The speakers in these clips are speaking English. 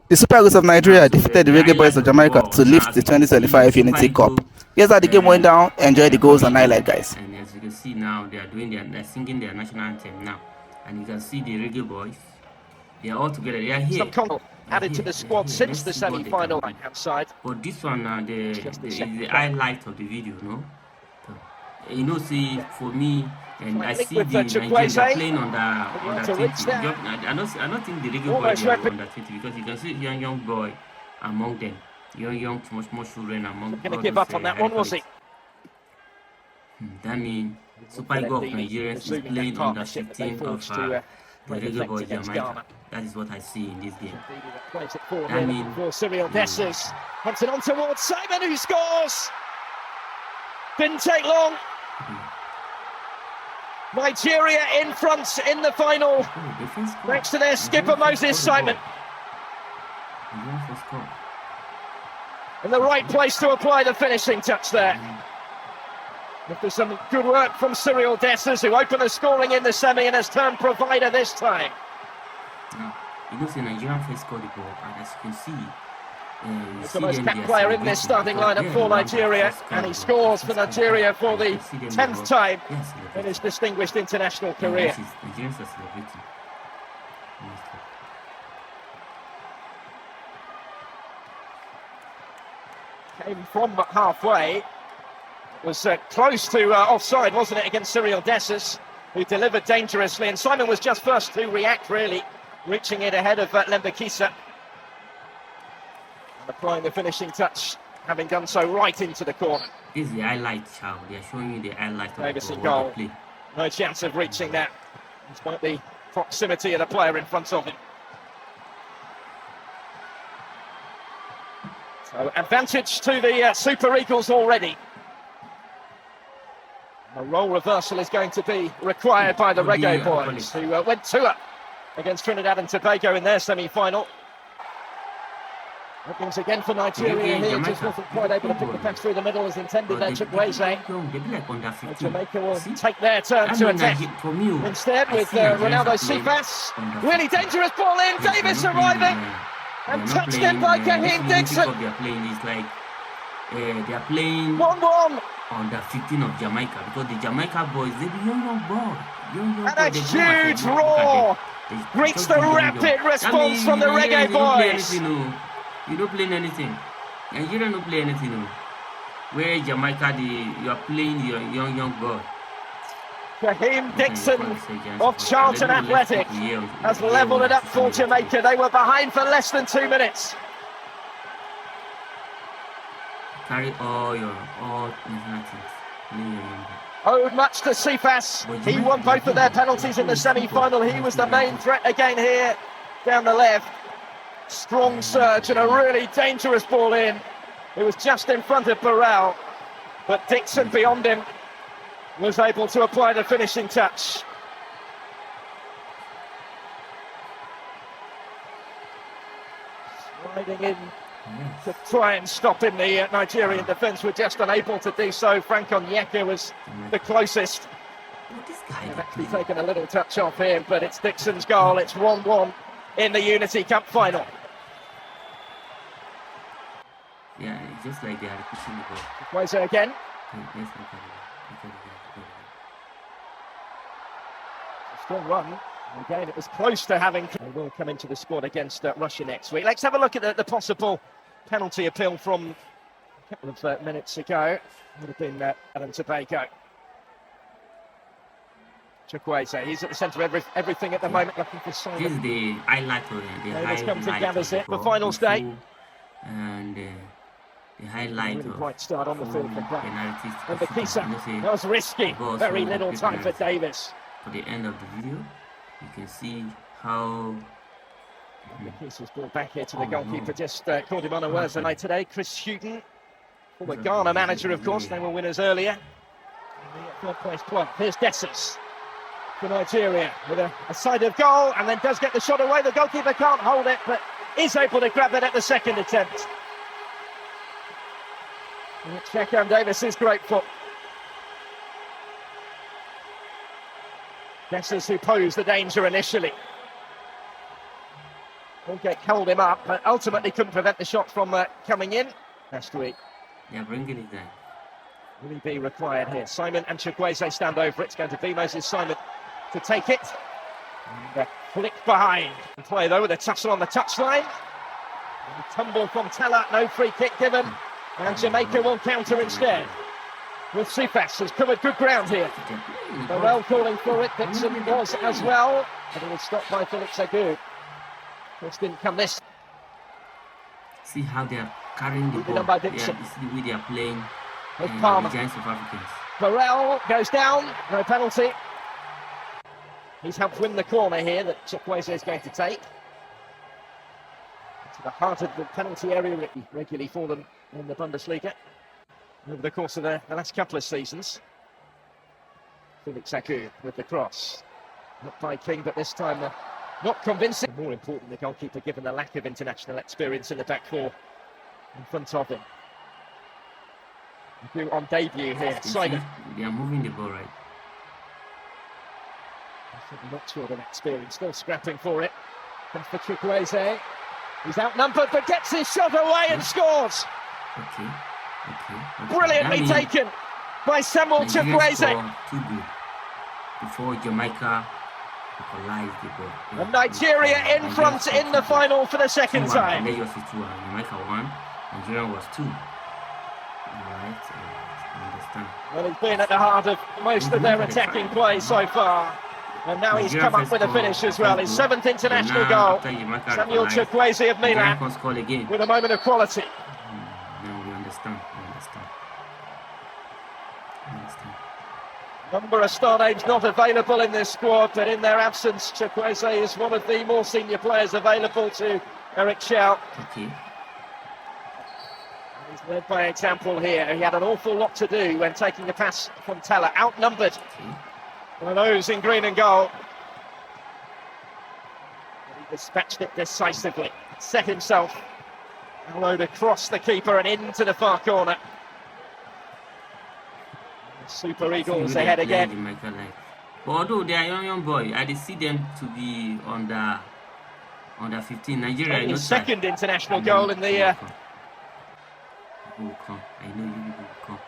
The Super Eagles of Nigeria So defeated the the Reggae Boys highlight of of the Jamaica ball to now, lift as the you can see, 2025 the Super Unity Cup. Eagles Here's how the game went down. Enjoy the goals and coming highlight, in, guys. and as you can see now, they're singing their national anthem now, and you can see the Reggae Boys. They are all together. They are here. Some added to the squad since Let's the see what they can semi-final do. right-hand side. But this one now, is the try. highlight of the video, no? You know, see, for me, and I see with the Nigerians Chukwueze. playing under To 20. reach there. I don't think the Reggae boy Almost they are repping. under 20, because you can see young boy among them, young small children among Going to all give those, up on that one, was he? That means Super Eagles of Nigerians is playing under 15 of the Reggae boy Jamaica. That is what I see in this game. That means for Cyril Dessers. Puts it on towards Simon, who scores. Didn't take long. Nigeria in front in the final, thanks to their skipper Moses Simeon. In the right place to apply the finishing touch there. After some good work from Cyril Dessers, who opened the scoring in the semi and has turned provider this time. You know, the Nigerian first scored the goal, and as you can see, he's the most capped player in this starting lineup for Nigeria, and he scores for Nigeria for the 10th time in his distinguished international career. Nigerians are celebrating. Came from halfway. Was close to offside, wasn't it, against Cyril Dessers, who delivered dangerously, and Simon was just first to react, really, reaching it ahead of Lembakisa. Applying the finishing touch, having done so right into the corner. This is the highlight, Chow. They are showing you the highlight of Davis the goal. Play. No chance of reaching that, despite the proximity of the player in front of him. So advantage to the Super Eagles already. A role reversal is going to be required by the Reggae Boys, who went 2-up against Trinidad and Tobago in their semi-final. Openings again for Nigeria here, just wasn't quite able to pick the pass through the middle as intended there, Chukwueze. Jamaica will take their turn to attack instead with Ronaldo Cephas. Really dangerous ball in, Davis arriving and touched in by Kaheim Dixon. They are playing 1-1. Under 15 of Jamaica, because the Jamaica boys, they be young boy. And a huge roar greets the rapid response from the Reggae Boys. You don't play anything. Nigeria don't play anything. Where Jamaica, you are playing your young boy. Kaheim Dixon of Charlton Athletic has levelled it up for Jamaica. They were behind for less than 2 minutes. Carry all national teams. Owed much to Cephas. He won both of their penalties in the semi-final. He was the main threat again here, down the left. Strong surge and a really dangerous ball in. It was just in front of Burrell, but Dixon beyond him was able to apply the finishing touch. Sliding in to try and stop him. The Nigerian defence were just unable to do so. Frank Onyeka was the closest. They've actually taken a little touch off him, but it's Dixon's goal. It's 1-1 in the Unity Cup final. Yeah, it's just like they are pushing the ball. Chukwueze again. Strong run. Again, it was close to having. They will come into the squad against Russia next week. Let's have a look at the possible penalty appeal from a couple of minutes ago. Would have been Trinidad Tobago. Chukwueze, he's at the centre of everything at the moment, looking for Simon. This is the highlight of the highlight the final state. And the highlight really of bright start on the field for penalties. And the Kisa, that was risky. Very little time for Davis. For the end of the video, you can see how the Kisa's ball back here to the goalkeeper. Just called him unawares the night today. Chris Shootout, former Ghana manager, of course. They were winners earlier. Third place club. Here's Dessers for Nigeria with a side of goal, and then does get the shot away. The goalkeeper can't hold it, but is able to grab it at the second attempt. Kaheim Davis is grateful. Dessers, who posed the danger initially. Holgate held him up, but ultimately couldn't prevent the shot from coming in last week. Yeah, bringing it down. Will he be required here? Simon and Chukwueze stand over it. It's going to be Moses Simeon to take it. And flick behind. And play though with a tussle on the touchline. And tumble from Teller, no free kick given. And Jamaica will counter instead. With Sifas has covered good ground here. Burrell calling for it. Dixon was as well. But it was stopped by Felix Agu. This didn't come this. See how they are carrying the ball. Done by Dixon. Yeah, you see the way they are playing. With Palmer. The Giants of Africans. Burrell goes down. No penalty. He's helped win the corner here that Chukwueze is going to take. To the heart of the penalty area regularly for them in the Bundesliga over the course of the last couple of seasons. Felix Agu with the cross. Not by King, but this time not convincing. More important, the goalkeeper, given the lack of international experience in the back four in front of him. On debut here, Simon. They are moving the ball right. Not short of experience, still scrapping for it. Comes for Chukwueze. He's outnumbered, but gets his shot away and scores. Okay. Brilliantly taken by Samuel Chukwueze. Too good before Jamaica equalized the ball. And Nigeria in front in the final for the second time. Lagos is 2-1. Jamaica 1. Nigeria was 2. Alright, I understand. Well, he's been at the heart of most of their attacking play so far. And now he's come up with a finish as well. His 7th international goal. Samuel Chukwueze of Milan with a moment of quality. Now we understand. Number of star names not available in this squad, but in their absence, Chukwueze is one of the more senior players available to Eric Schau. Okay. He's led by example here. He had an awful lot to do when taking the pass from Teller. Outnumbered by those in green and gold. But he dispatched it decisively. Set himself. Allowed across the keeper and into the far corner. Super Eagles ahead again. But although they are young boy, I did see them to be under 15. Nigeria His second international goal in the will come. I know you will come.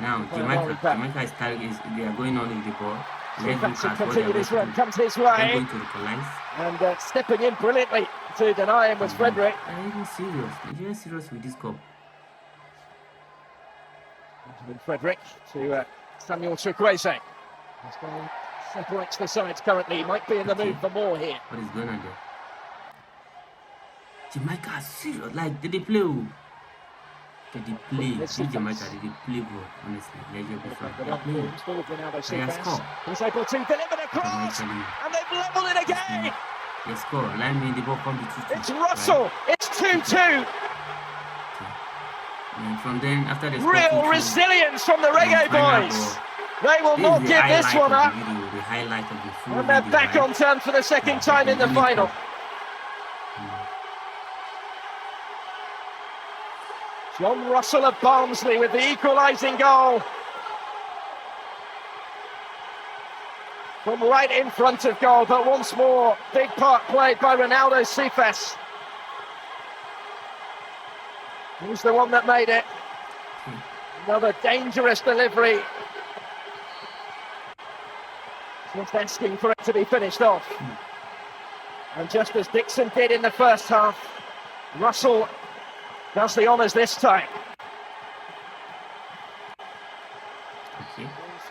Now Jamaica is they are going on with the ball. His run comes his way. Going to equalize. And stepping in brilliantly to deny him was Frederick. Are you serious? Nigeria serious with this cup? Benjamin Frederick to Samuel Chukwueze. Separates the sides currently. He might be in the mood for more here. What is going on there? Jamaica are serious. Like, did they play? Did they play? Jamaica, did they play ball? Honestly, let you be frank. They are playing. They score. He's able to deliver the cross. And they've levelled it again. They score. Line me in the ball, come to 2-2. It's Russell. Right. It's 2-2. And from then, after the real resilience from the Reggae boys. They will not give this one up. And they're back on turn for the second time in the final. John Russell of Barnsley with the equalising goal. From right in front of goal, but once more, big part played by Ronaldo Sifas. He's the one that made it. Another dangerous delivery. Just asking for it to be finished off. And just as Dixon did in the first half, Russell does the honours this time.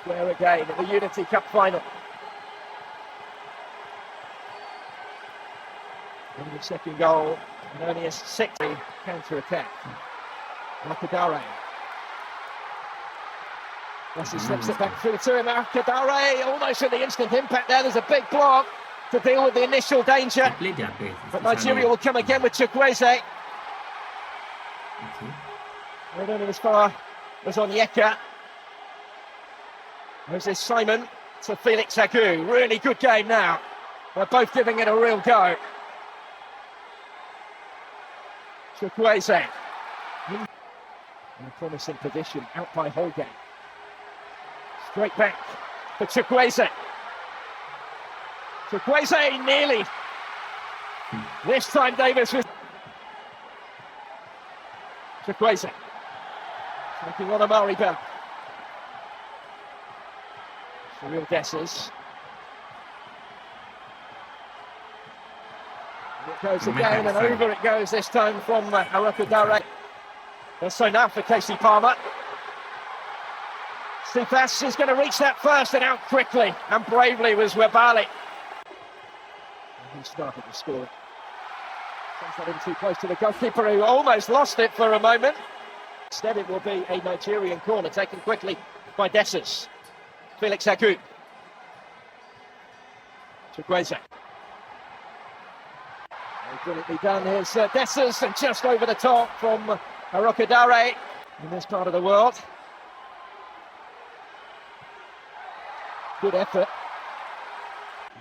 Square again in the Unity Cup final. And the second goal, and only a 60 counter-attack. Makadare. Messi slips it back through to him. Makadare, almost at the instant impact there. There's a big block to deal with the initial danger. But Nigeria will come again with Chukwueze. Not only as far as Onyeka. Moses Simeon to Felix Agu. Really good game now. They're both giving it a real go. Chukwueze. In a promising position, out by Holgate. Straight back for Chukwueze. Chukwueze nearly This time Davis was Chukwueze taking on Amari Bell. Real guesses. It goes again and over it goes this time from Arokudare. So now for Casey Palmer. Sipas is going to reach that first and out quickly, and bravely was Webali. He started to score. Sends that in too close to the goalkeeper, who almost lost it for a moment. Instead it will be a Nigerian corner taken quickly by Dessers. Felix Agu. Chukwueze. Brilliantly done. Here's Dessers, and just over the top from Arokudare in this part of the world. Good effort.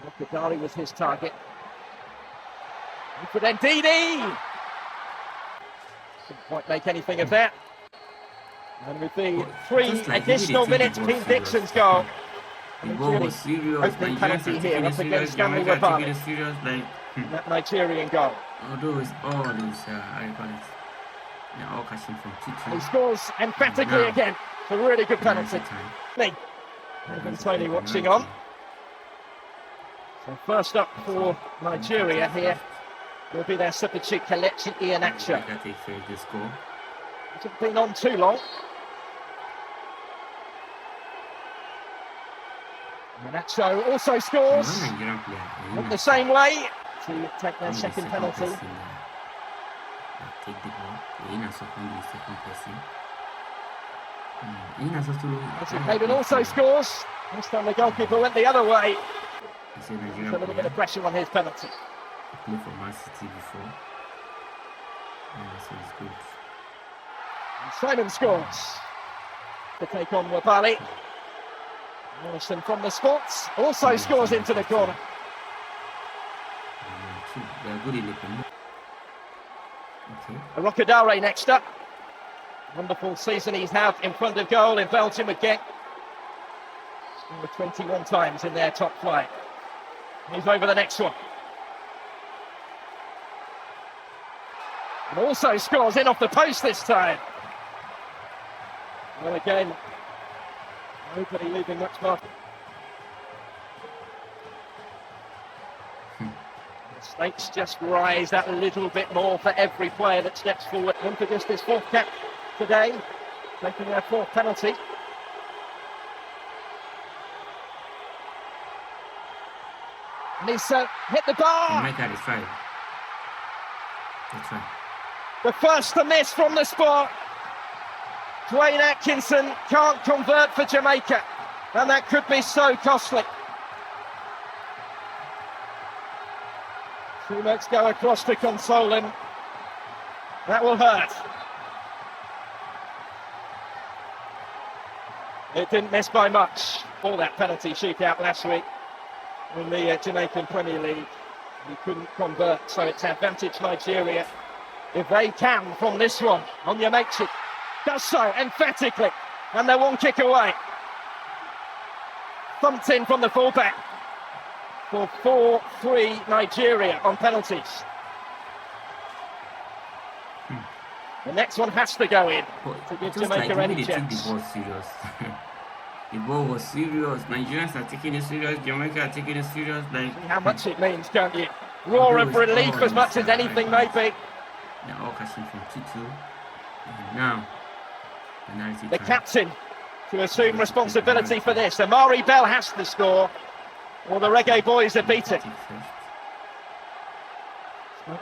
Arokudare was his target. And for Ndidi! Couldn't quite make anything of that. And with the 3 additional minutes, Kaheim Dixon's goal. The ball was serious. Opening penalty here up against Stanley Webali. That Nigerian goal. Although it's all these, I call it, they're all catching from 2-2. He scores emphatically again. It's a really good penalty. Even Tony watching on. So first up for Nigeria here will be their substitute Kelechi Iheanacho. Hasn't been on too long. Iheanacho also scores in the same way to take their second penalty. Take the ball. Hayden also scores. This time the goalkeeper went the other way. There's a little bit of pressure on his penalty. Played for Man City before. So it's good. And Simon scores to take on Webali. Morrison from the spots also scores into the corner. They are good in the corner. Okay. Arokudare next up. Wonderful season he's had in front of goal in Belgium again. Scored 21 times in their top flight. He's over the next one. And also scores in off the post this time. Well, again, nobody leaving much mark. The stakes just rise that little bit more for every player that steps forward. And for just his 4th cap today, taking their 4th penalty. And he's hit the bar. Make that is right. That's right. The first to miss from the spot. Dwayne Atkinson can't convert for Jamaica, and that could be so costly. Teammates go across to console him. That will hurt. It didn't miss by much. All that penalty shootout last week in the Jamaican Premier League. He couldn't convert, so it's advantage Nigeria if they can from this one. Onyemaechi does so emphatically, and they're 1 kick away. Thumped in from the fullback for 4-3 Nigeria on penalties. The next one has to go in to give Jamaica any chance. The ball was serious. Nigerians are taking it serious. Jamaica are taking it serious. See how much it means, can't you? Roar of relief as much as anything may be. They're all catching from 2-2. And now, the captain to assume responsibility for this. Amari Bell has to score, or the Reggae Boys are beaten.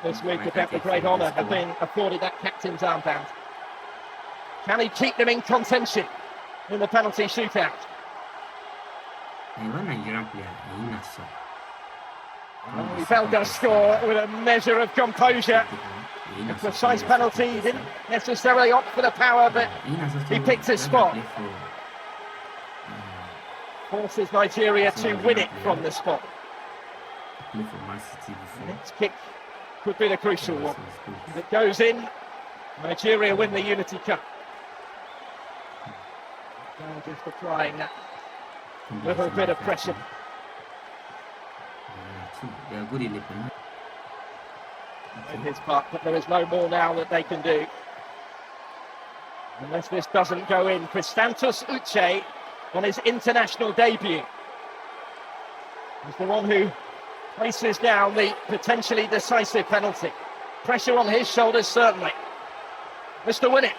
This week about the great honour of being afforded that captain's armband. Can he keep them in contention in the penalty shootout? Bell does score with a measure of composure. A precise penalty, he didn't necessarily opt for the power, but he picked his spot. Forces Nigeria to win it from the spot. Next kick could be the crucial one. If it goes in, Nigeria win the Unity Cup. Just applying that little bit of pressure. They are good in the corner. in his part, but there is no more now that they can do. Unless this doesn't go in. Christantos Uche on his international debut is the one who faces now the potentially decisive penalty. Pressure on his shoulders, certainly. Mr. Winnet.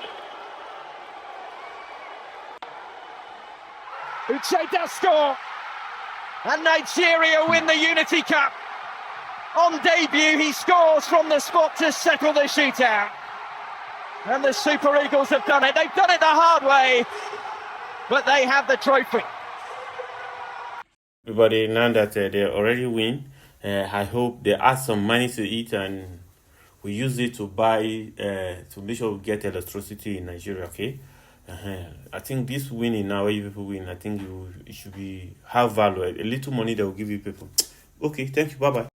Uche does score. And Nigeria win the Unity Cup. On debut, he scores from the spot to settle the shootout. And the Super Eagles have done it. They've done it the hard way, but they have the trophy. Everybody, now that they already win, I hope they add some money to it and we use it to buy, to make sure we get electricity in Nigeria, okay? I think this winning now, where you people win, I think it should be have value. A little money that will give you people. Okay, thank you, bye-bye.